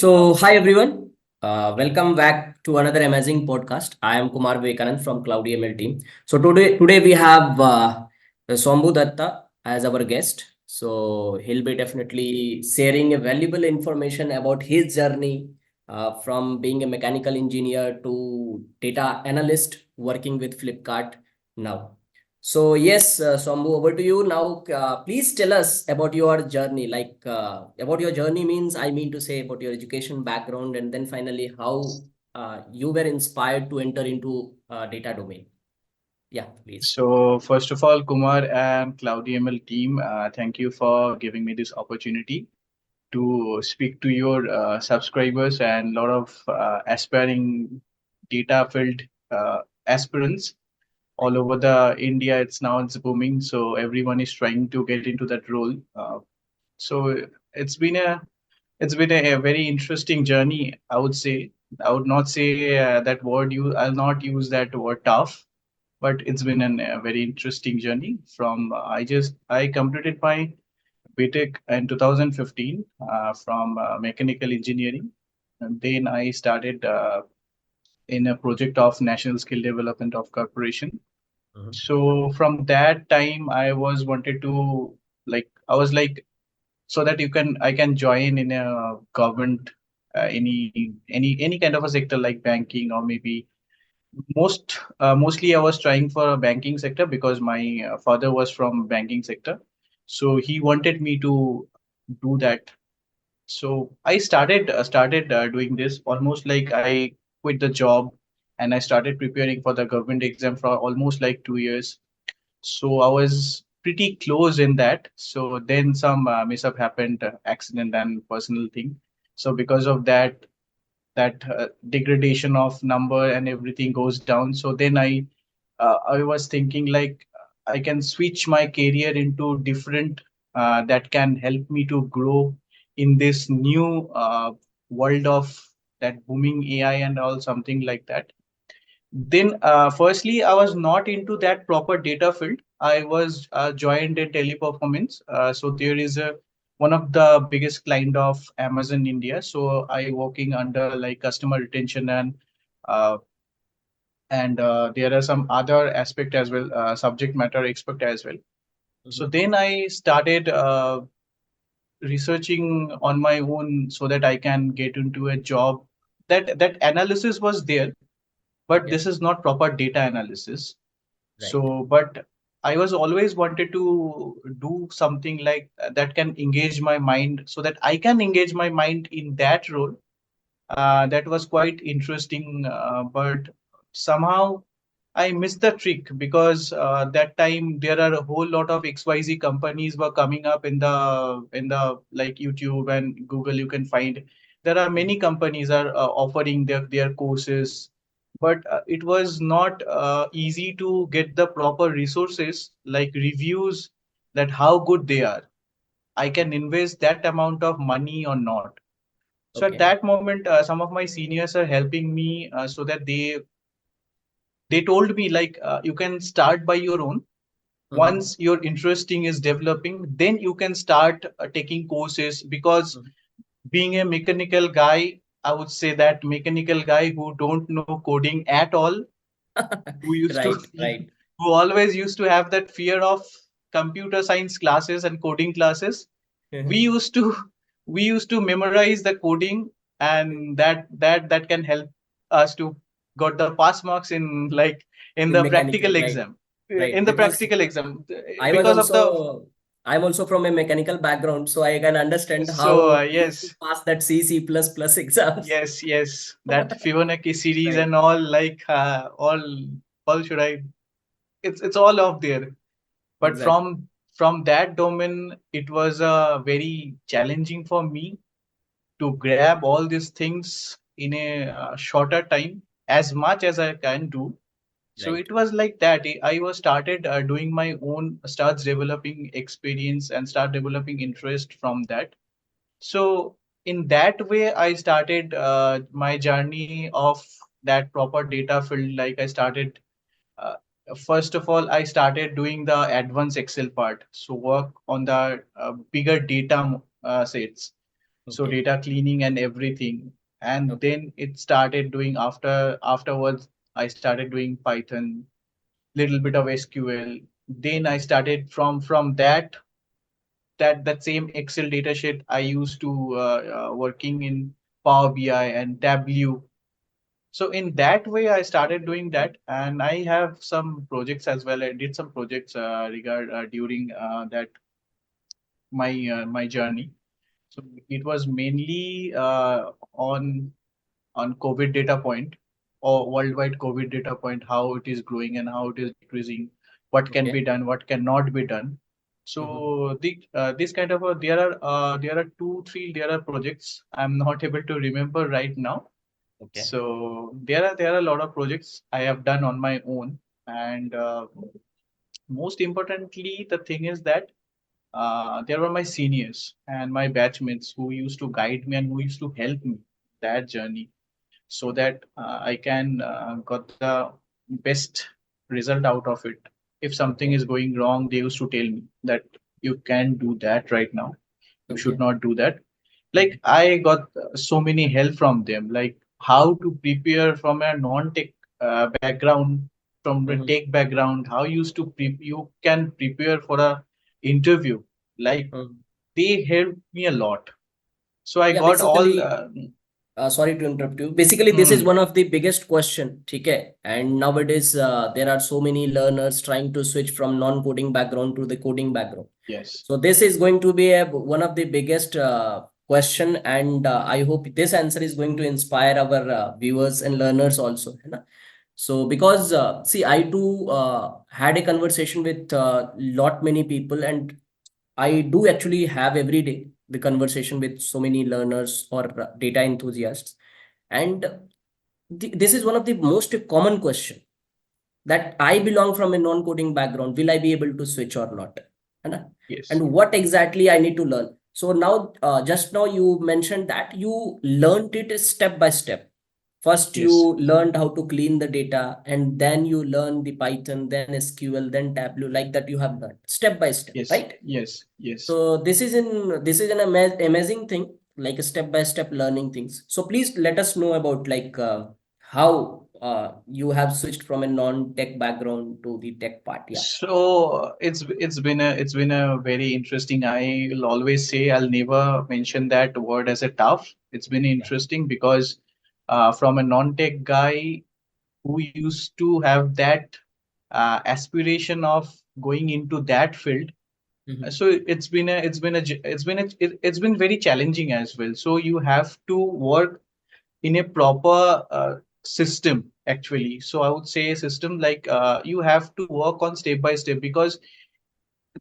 Hi everyone. Welcome back to another amazing podcast. I am Kumar Vivekanand from CloudyML team. Today we have Sombu Datta as our guest. So he'll be definitely sharing a valuable information about his journey from being a mechanical engineer to data analyst working with Flipkart now. So yes, Sombu, over to you now. Please tell us about your journey. About your journey means I mean to say about your education background, and then finally how you were inspired to enter into data domain. Yeah, please. So, first of all, Kumar and CloudyML team, thank you for giving me this opportunity to speak to your subscribers and a lot of aspiring data filled aspirants all Right. over the India. It's booming, so everyone is trying to get into that role. So it's been a very interesting journey, I would say. I would not say that word. I'll not use that word tough, but it's been a very interesting journey. From I completed my BTech in 2015 from mechanical engineering, and then I started in a project of National Skill Development of Corporation. Mhm. So from that time, I was wanted to I was like so that you can I can join in a government any kind of a sector like banking or maybe mostly I was trying for a banking sector because my father was from banking sector, so he wanted me to do that. So I started doing this almost like I quit the job and I started preparing for the government exam for almost like 2 years. So I was pretty close in that. So then some mishap happened, accident and personal thing. So because of that degradation of number and everything goes down. So then I was thinking like I can switch my career into different that can help me to grow in this new world of that booming AI and all something like that. Then, firstly, I was not into that proper data field. I was joined in teleperformance. So there is a one of the biggest client of Amazon India. So I working under like customer retention uh, and there are some other aspect as well, subject matter expert as well. So Mhm. then I started researching on my own so that I can get into a job. That analysis was there, but Okay. this is not proper data analysis. Right. So, but I was always wanted to do something like that can engage my mind so that I can engage my mind in that role. That was quite interesting, but somehow I missed the trick because that time there are a whole lot of XYZ companies were coming up in the like YouTube and Google. You can find there are many Mhm. companies are offering their courses, but it was not easy to get the proper resources like reviews that how good they are. I can invest that amount of money or not. So at Okay. that moment, some of my seniors are helping me so that they told me like you can start by your own. Mhm. Once your interesting is developing, then you can start taking courses because Mhm. being a mechanical guy, I would say that mechanical guy who don't know coding at all, who used to Right. Right. who always used to have that fear of computer science classes and coding classes. we Mhm. used to we used to memorize the coding, and that can help us to got the pass marks in like in In the mechanical, practical right. exam. Right. In the Because practical exam I was because of the also I'm also from a mechanical background, so I can understand so how we used to yes. pass that C++ exams. Yes, that Fibonacci series Right. and all like all should I it's all up there. But Exactly. from that domain, it was very challenging for me to grab all these things in a shorter time as much as I can do. So Right. it was like that. I was started doing my own, starts developing experience and start developing interest from that. So in that way, I started my journey of that proper data field. Like I started uh, first of all, I started doing the advanced Excel part. So work on the bigger data sets. so Okay. data cleaning and everything. And Okay. then it started doing afterwards I started doing Python, little bit of SQL. Then I started from that same Excel data sheet I used to working in Power BI and Tableau. So in that way I started doing that, and I have some projects as well. I did some projects regard during that my journey. So it was mainly on COVID data point, or worldwide COVID data point, how it is growing and how it is decreasing, what can be Okay. done, what cannot be done. Mm-hmm. So this kind of there are two three there are projects I'm not able to remember right now. Okay. So there are a lot of projects I have done on my own, and most importantly, the thing is that there were my seniors and my batchmates who used to guide me and who used to help me that journey, so that I can got the best result out of it. If something Okay. is going wrong, they used to tell me that you can do that right now. You should Okay. not do that. Mm-hmm. Like I got so many help from them, like how to prepare from a non-tech background, from the Mm-hmm. tech background, how you can prepare for a interview. Like Mm-hmm. they helped me a lot. So I Yeah, got all. basically, sorry to interrupt you. Basically, this is Hmm, one of the biggest question, okay? And nowadays, there are so many learners trying to switch from non-coding background to the coding background. yes, So this is going to be one of the biggest question, and I hope this answer is going to inspire our viewers and learners also. है ना? So because see, I too had a conversation with lot many people, and I do actually have every day the conversation with so many learners or data enthusiasts, and this is one of the most common question that I belong from a non-coding background. Will I be able to switch or not? है ना? yes, And what exactly I need to learn? So now, just now you mentioned that you learned it step by step. First, yes, you learned how to clean the data, and then you learn the Python, then SQL, then Tableau, like that you have learned step by step, yes, right? yes, yes. So this is an amazing thing, like a step by step learning things. So please let us know about like how you have switched from a non-tech background to the tech part. Yeah. So it's been a very interesting. I'll always say I'll never mention that word as a tough. It's been Yeah. interesting because from a non-tech guy who used to have that aspiration of going into that field, Mm-hmm. so it's been very challenging as well. So you have to work in a proper system actually. So I would say a system like you have to work on step by step, because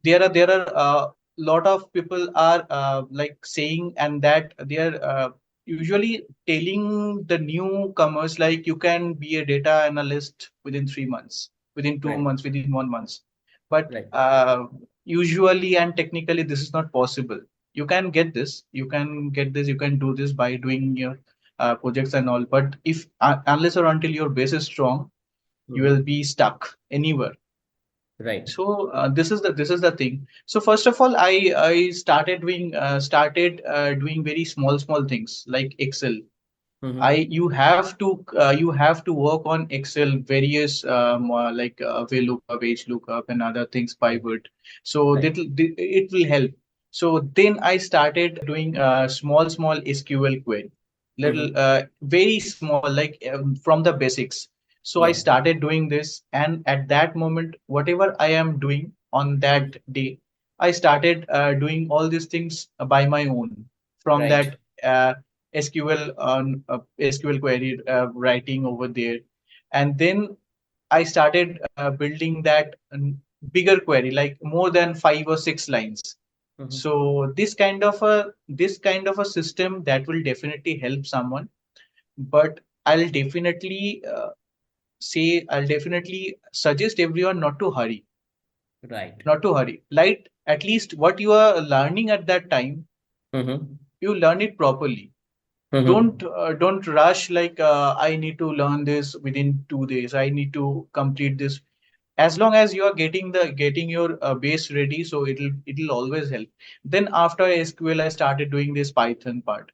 there are lot of people are like saying, and that they are usually telling the newcomers like you can be a data analyst within 3 months, within two Right. months, within 1 month. But Right. usually and technically this is not possible. You can get this, you can get this, you can do this by doing your projects and all. But if unless or until your base is strong, you Mm-hmm. will be stuck anywhere. Right. So this is the thing. So first of all, I started doing very small things like Excel. I Mm-hmm. you have to work on Excel, various like VLOOKUP, HLOOKUP, and other things, Right. pivot. So Right. it will help. So then I started doing small SQL query, little Mm-hmm. very small, like from the basics. So I Yeah. started doing this, and at that moment, whatever I am doing on Mhm. that day, I started doing all these things by my own, from Right. that SQL on SQL query writing over there, and then I started building that bigger query, like more than 5 or 6 lines. Mm-hmm. So this kind of a system that will definitely help someone. But I'll definitely suggest everyone Right. not to hurry. Like at least what you are learning at that time, Mm-hmm. you learn it properly. Mm-hmm. Don't rush like I need to learn this within 2 days. I need to complete this. as long as you are getting your base ready, so it'll always help. Then after SQL, I started doing this Python part.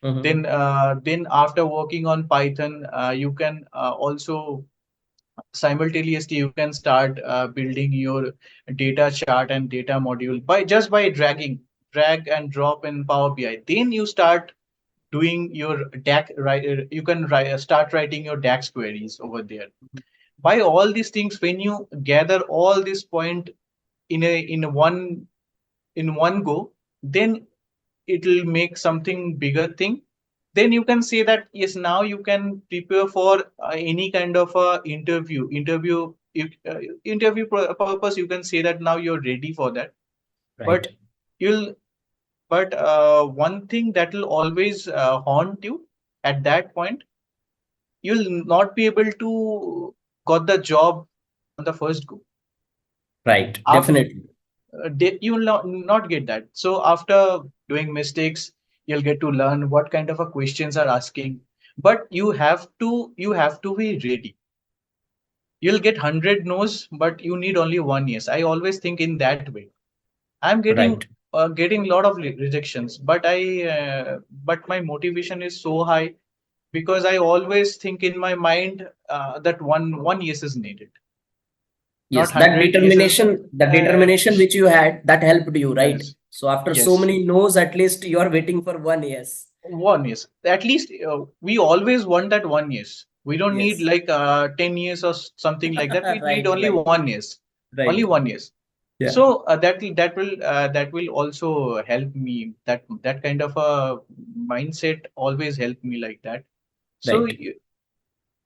Mm-hmm. Then after working on Python, you can also simultaneously you can start building your data chart and data module by just by drag and drop in Power BI. Then you start doing your DAX, right? You can start writing your DAX queries over there. By all these things, when you gather all this point in one go, then it will make something bigger thing. Then you can say that yes, now you can prepare for any kind of a purpose. You can say that now you're ready for that. Right. But you'll but one thing that will always haunt you at that point, you'll not be able to got the job on the first go. Right. After Definitely. you will not get that. So after doing mistakes, you'll get to learn what kind of a questions are asking. But you have to be ready. You'll get 100 no's, but you need only one yes. I always think in that way. I'm Right. getting a lot of rejections, but my motivation is so high because I always think in my mind that one yes is needed, not Yes, that 100 yeses. determination, the determination which you had, that helped you, right? Yes, So after so yes. many no's, at least you are waiting for one yes. One yes. At least we always want that one yes. We don't need Yes. like 10 years or something like that. We need Right, only right, one yes. Only right. one yes. Yeah, So that will also help me. That kind of a mindset always helped me like that. So right.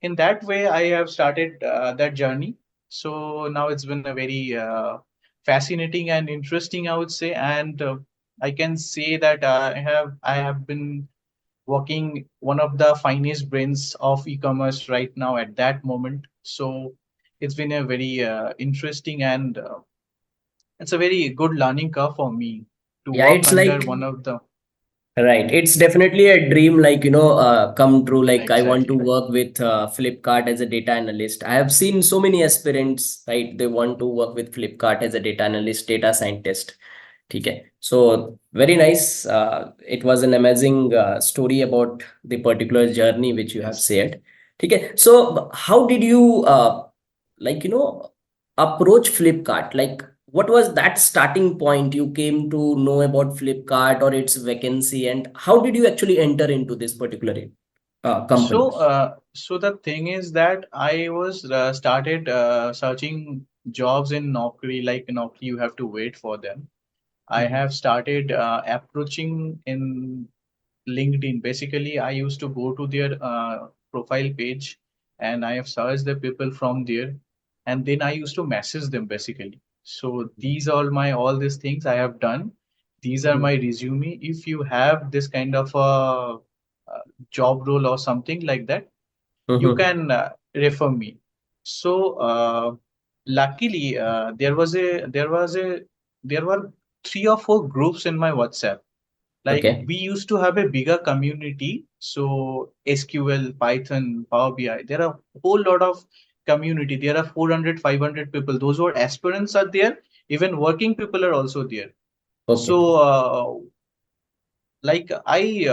in that way, I have started that journey. So now it's been a very fascinating and interesting, I would say, and I can say that I have been working one of the finest brains of e-commerce right now at that moment. So it's been a very interesting and it's a very good learning curve for me to Yeah, work it's under like one of the. right. It's definitely a dream, like, come true. Like, I want to Exactly. work with Flipkart as a data analyst. I have seen so many aspirants, right? They want to work with Flipkart as a data analyst, data scientist. Okay. So, very nice. It was an amazing story about the particular journey which you have Yes. shared. Okay. So, how did you, like, approach Flipkart? Like, what was that starting point you came to know about Flipkart or its vacancy, and how did you actually enter into this particular company? So the thing is that I was started searching jobs in Naukri. Like in Naukri, you have to wait for them. I Mhm. have started approaching in LinkedIn. Basically, I used to go to their profile page and I have searched the people from there, and then I used to message them basically. So these are all these things I have done. These are Mhm. my resume. If you have this kind of a job role or something like that, you Mhm. can refer me. So luckily, there were 3 or 4 groups in my WhatsApp. Like Okay. we used to have a bigger community. So SQL, Python, Power BI. There are a whole lot of community. There are 400, 500 people. Those who are aspirants are there. Even working people are also there. Okay. So like I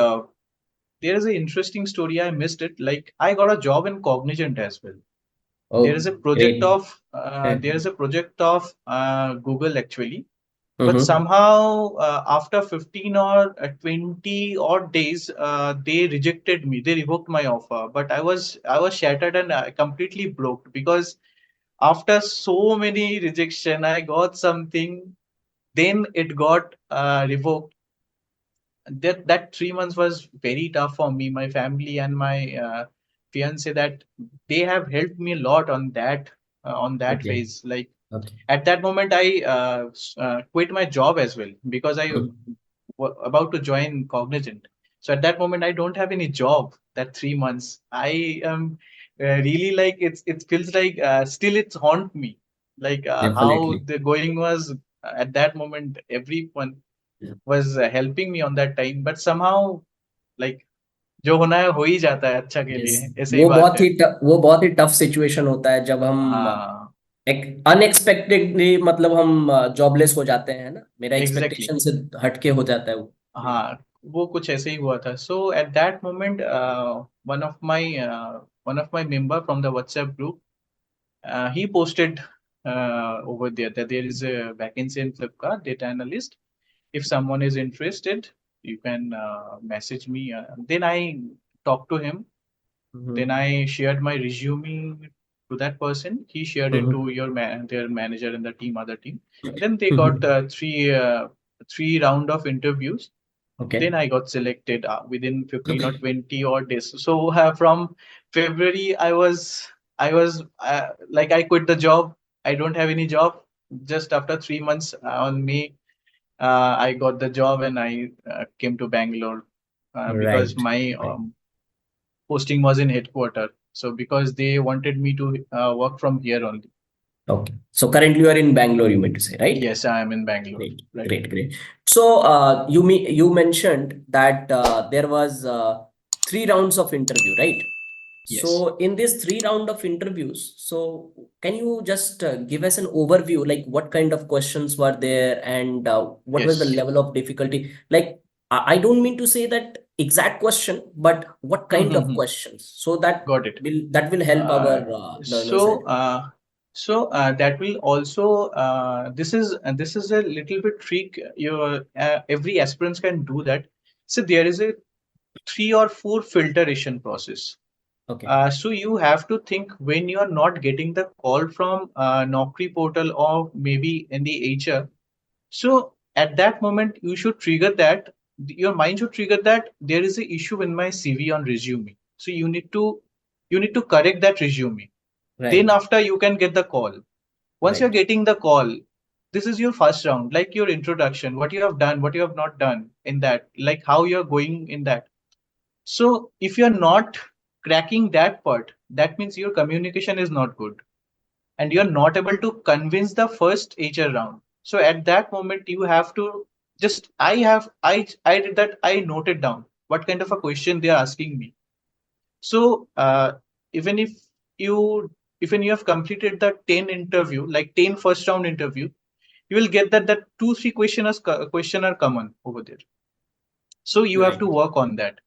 there is an interesting story. I missed it. Like I got a job in Cognizant as well. There Oh, is a project great. of Google actually, but Mm-hmm. somehow after 15 or 20 odd days, they rejected me. They revoked my offer. But I was shattered and completely broke because after so many rejection, I got something. Then it got revoked. That 3 months was very tough for me, my family and my fiance. That they have helped me a lot on that Okay. phase. Like Okay. at that moment, I quit my job as well because I Mhm. about to join Cognizant. So at that moment, I don't have any job. That 3 months, I am really like it feels like still it's haunt me. Like how Definitely. the going was at that moment. Everyone was helping me on that time, but somehow like जो होना है हो ही जाता है अच्छा के yes, लिए, ऐसे ही बात है. वो बहुत ही टफ सिचुएशन होता है जब हम हाँ एक अनएक्सपेक्टेडली मतलब हम जॉबलेस हो जाते हैं ना, मेरा एग्जैक्टली। एक्सपेक्टेशन से हटके हो जाता है वो। हाँ, वो कुछ ऐसे ही हुआ था। So at that moment one of my one of my member from the WhatsApp group, he posted over there that there is a vacancy in Flipkart data analyst. If someone is interested, you can message me. Then I talked to him. Then hmm. I shared my resume to that person. He shared it hmm. to their manager and the team, other team. Then they got hmm. three round of interviews. Okay. Then I got selected within 15 or 20 odd days. So from February, I was like I quit the job. I don't have any job. Just after 3 months on May, I got the job and I came to Bangalore because right. my right. posting was in headquarter. So because they wanted me to work from here only. Okay. So currently you are in Bangalore, you meant to say, right? Yes, I am in Bangalore. Great, Right. great, great. So you mentioned that there was 3 rounds of interview, right? Yes. So in these 3 round of interviews, so can you just give us an overview, like what kind of questions were there and what was the Yes. level of difficulty? Like I don't mean to say that exact question, but what kind of questions, so Got it. that will help our Uh, learners so, and. uh, so that will also this is a little bit trick. Your every aspirants can do that. So there is a 3 or 4 filtration process. Okay. So you have to think when you are not getting the call from Naukri portal or maybe in the HR. So at that moment, you should trigger that your mind should trigger that there is an issue in my CV on resume. So you need to correct that resume. Then Right. after you can get the call. Once you're Right. getting the call, this is your first round, like your introduction, what you have done, what you have not done in that, like how you're going in that. So if you're not cracking that part, that means your communication is not good and you're not able to convince the first HR round. So at that moment, you have to just I did that. I noted down what kind of a question they are asking me. So even if you even you have completed the 10 interview, like 10 first round interview, you will get that 2 3 question are common over there. So you have to Right. work on that.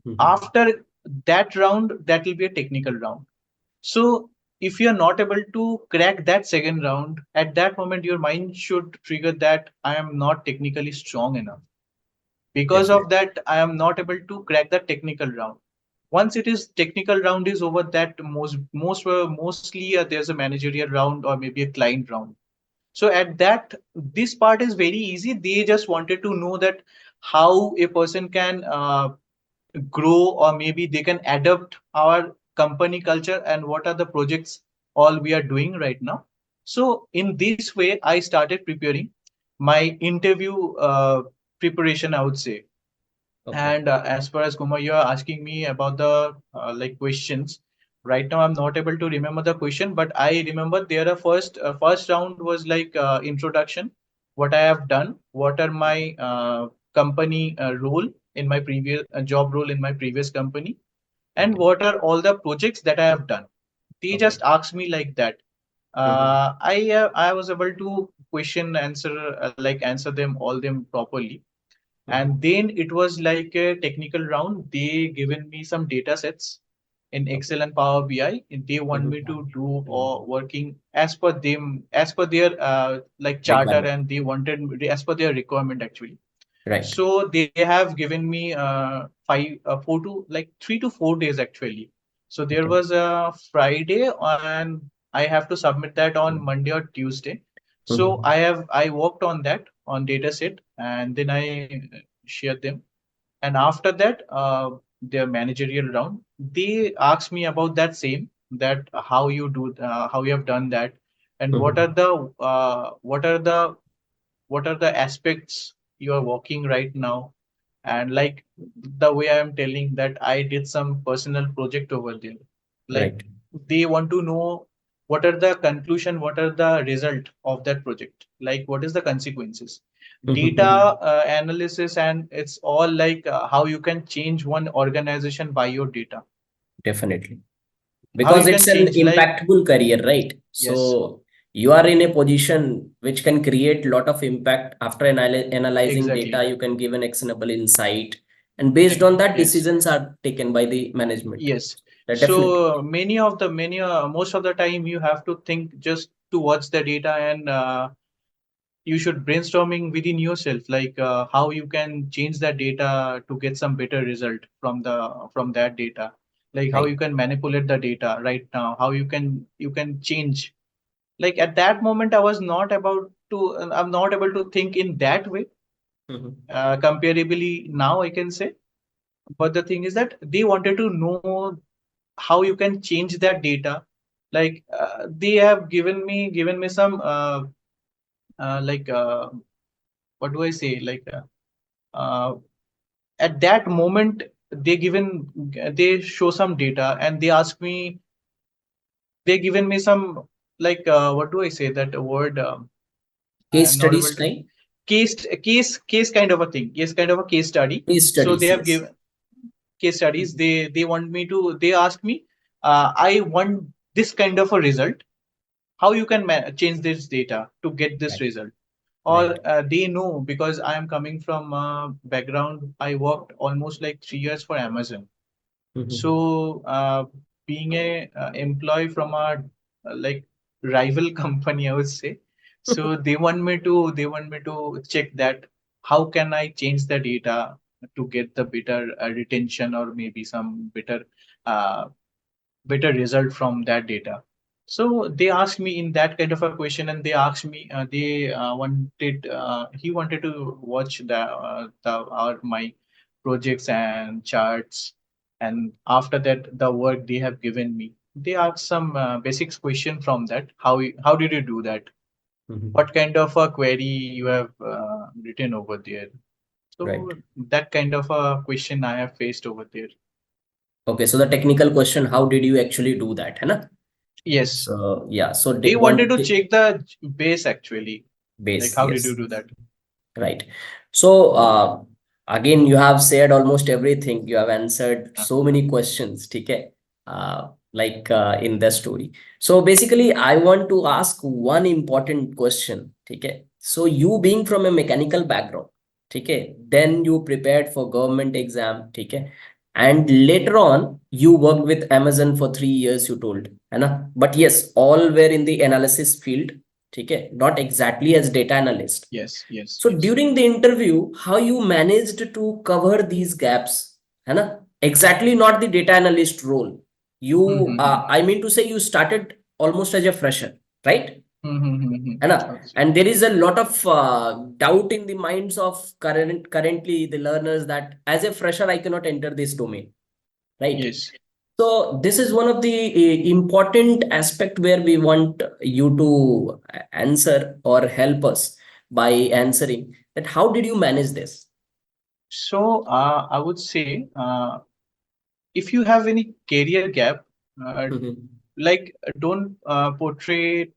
Mhm. After that round, that will be a technical round. So if you are not able to crack that second round, at that moment your mind should trigger that I am not technically strong enough. Because of Definitely. that, I am not able to crack the technical round. Once it is technical round is over, that mostly there's a managerial round or maybe a client round. So at that, this part is very easy. They just wanted to know that how a person can grow or maybe they can adapt our company culture and what are the projects all we are doing right now. So in this way I started preparing my interview preparation, I would say. Okay. And as far as Kumar, you are asking me about the like questions. Right now, I'm not able to remember the question, but I remember there are first round was like introduction, what I have done, what are my company role in my previous job role in my previous company, and Okay. what are all the projects that I have done. They Okay. just asked me like that. Mhm. I was able to question answer like answer them all them properly, and Mhm. then it was like a technical round. They given me some data sets in Okay. Excel and Power BI, and they want me Mhm. to do or Mhm. working as per them, as per their like charter, Requirement. and they wanted as per their requirement actually. Right. So they have given me 3 to 4 days actually. So there Okay. was a Friday and I have to submit that on Monday or Tuesday. So Mhm. I worked on that on data set and then I shared them. And after that, their managerial round, they asked me about that same, that how you do, how you have done that, and Mhm. what are the aspects you are working right now. And like the way I am telling that I did some personal project over there, like Right. they want to know what are the conclusion, what are the result of that project, like what is the consequences, data Mhm. analysis, and it's all like how you can change one organization by your data, Definitely. how Because you it's can an change like impactful career, right? yes, So you are in a position which can create lot of impact. After analyzing Exactly. data, you can give an actionable insight, and based on that, Yes. decisions are taken by the management. Yes. Definitely. So many most of the time you have to think just to watch the data, and you should brainstorming within yourself, like how you can change that data to get some better result from that data, like how Right. you can manipulate the data right now, how you can change. Like at that moment, I'm not able to think in that way. Mhm. Comparably now, I can say. But the thing is that they wanted to know how you can change that data. Like they have given me some like what do I say? Like at that moment, they show some data, and they given me some, like what do I say that word? I Case am not studies able to. type. Case kind of a thing. Yes, kind of a case study. Case So they studies, have yes. given case studies. Mhm. They want me to. They ask me, I want this kind of a result. How you can change this data to get this Right. result? Or Right. they know, because I am coming from a background. I worked almost like 3 years for Amazon. Mhm. So, being a employee from a like rival company, I would say. So they want me to check that how can I change the data to get the better retention, or maybe some uh, better result from that data. So they asked me in that kind of a question, and they asked me, they wanted he wanted to watch the our my projects and charts, and after that the work they have given me. They asked some basics question from that. How did you do that? Mhm. What kind of a query you have written over there? Right. So that kind of a question I have faced over there. Okay, so the technical question, how did you actually do that, है ना? Yes. So yeah, so They wanted one to check the base actually. Like, base, how did you yes. do that? Right. So, again, you have said almost everything. You have answered Uh, so many questions, okay? Like in the story. So basically, I want to ask one important question, okay? So you being from a mechanical background, okay? Then you prepared for government exam, okay? And later on, you worked with Amazon for 3 years, you told, है ना? But yes, all were in the analysis field, okay? Not exactly as data analyst. yes, yes, So yes. during the interview, how you managed to cover these gaps? है ना? Exactly not the data analyst role. You, Mm-hmm. I mean to say, you started almost as a fresher, right? Mm-hmm. है ना? Okay. And there is a lot of doubt in the minds of currently the learners that as a fresher, I cannot enter this domain, right? Yes. So this is one of the important aspect where we want you to answer or help us by answering that how did you manage this? So, I would say, if you have any career gap, Mhm. like don't portray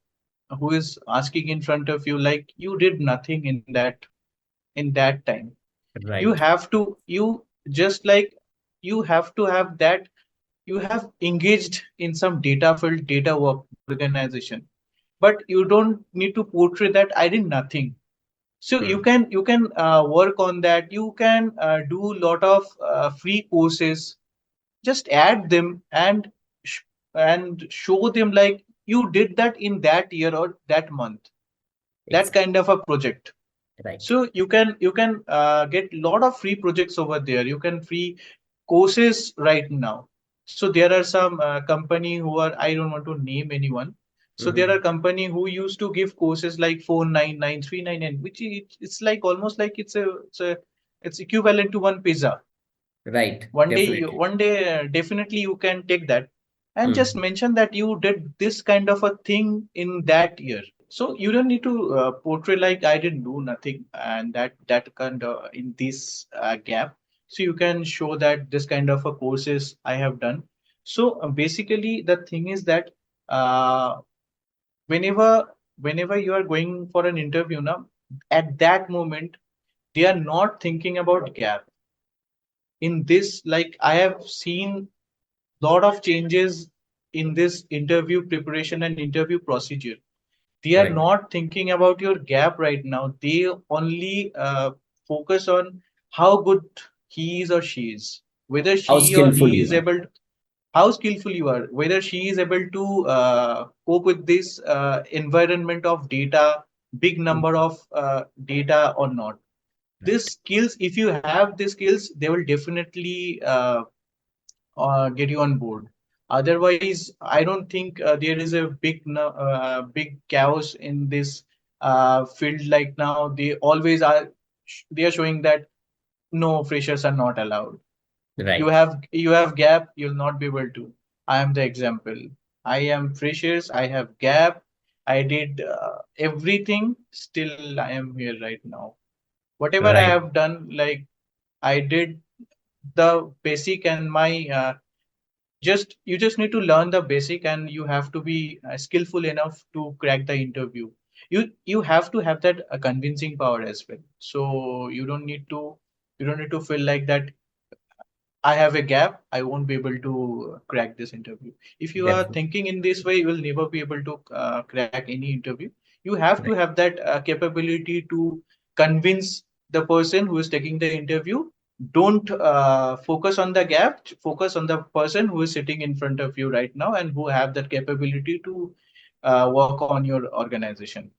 who is asking in front of you like you did nothing in that time. You Right. have to you just like you have to have that you have engaged in some data field data work organization, but you don't need to portray that I did nothing. So you Hmm. can you can work on that. You can do lot of free courses. Just add them sh- and show them like you did that in that year or that month. That Exactly. kind of a project. Right. So you can get lot of free projects over there. You can free courses right now. So there are some company who are, I don't want to name anyone. So there are Mhm. company who used to give courses like 499, 399, which it's like almost like it's equivalent to one pizza. Right. One day Definitely. definitely you can take that and just Mhm. mention that you did this kind of a thing in that year. So you don't need to portray like I didn't do nothing, and that kind of in this gap. So you can show that this kind of a courses I have done. So basically the thing is that uh, whenever whenever you are going for an interview now, at that moment they are not thinking about gap in this. Like I have seen lot of changes in this interview preparation and interview procedure. They are Right. not thinking about your gap right now. They only focus on how good he is or she is, whether How she or skillful he you is are. able to, how skillful you are, whether she is able to cope with this environment of data, big number of data or not. These Right. skills, if you have these skills, they will definitely get you on board. Otherwise, I don't think there is a big chaos in this field. Like now, they always are. They are showing that no, freshers are not allowed. You Right. have gap. You'll not be able to. I am the example. I am freshers. I have gap. I did everything. Still, I am here right now. Whatever I Right. have done, like I did the basic and my just you just need to learn the basic, and you have to be skillful enough to crack the interview. You have to have that convincing power as well. So you don't need to feel like that I have a gap, I won't be able to crack this interview. If you are Definitely. thinking in this way, you will never be able to crack any interview. You have to Right. have that capability to convince the person who is taking the interview. Don't focus on the gap, focus on the person who is sitting in front of you right now and who have that capability to work on your organization.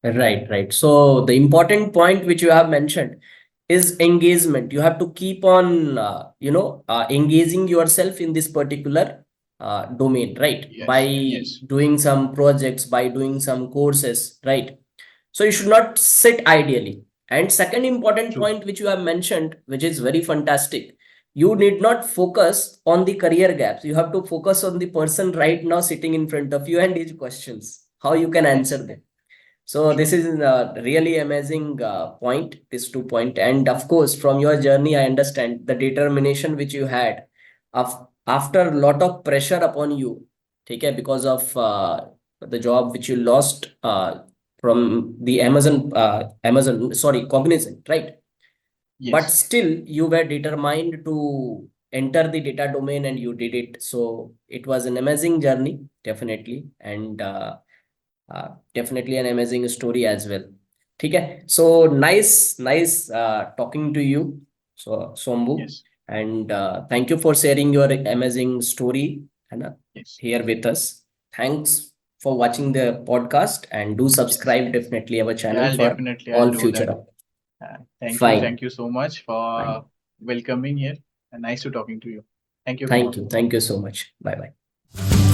Right, right. So the important point which you have mentioned is engagement. You have to keep on, engaging yourself in this particular domain, right? Yes, By yes, doing some projects, by doing some courses, right? So you should not sit ideally. And second important true. point which you have mentioned, which is very fantastic, you need not focus on the career gaps. You have to focus on the person right now sitting in front of you and his questions, how you can answer Yes, them. So this true. is a really amazing point, this 2 point. And of course, from your journey, I understand the determination which you had after a lot of pressure upon you, okay, because of the job which you lost from the sorry, Cognizant, right? But Yes, still, you were determined to enter the data domain and you did it. So it was an amazing journey, definitely. And definitely an amazing story as well. ठीक है. So nice talking to you, so Sombu, yes, and thank you for sharing your amazing story and yes, here with us. Thanks for watching the podcast and do yes. subscribe definitely our Yeah, channel for I'll all do future that. up. Thank Fine, you so much fine. for welcoming here. And nice to talking to you. Thank you, Kumar. Thank you so much. Bye bye.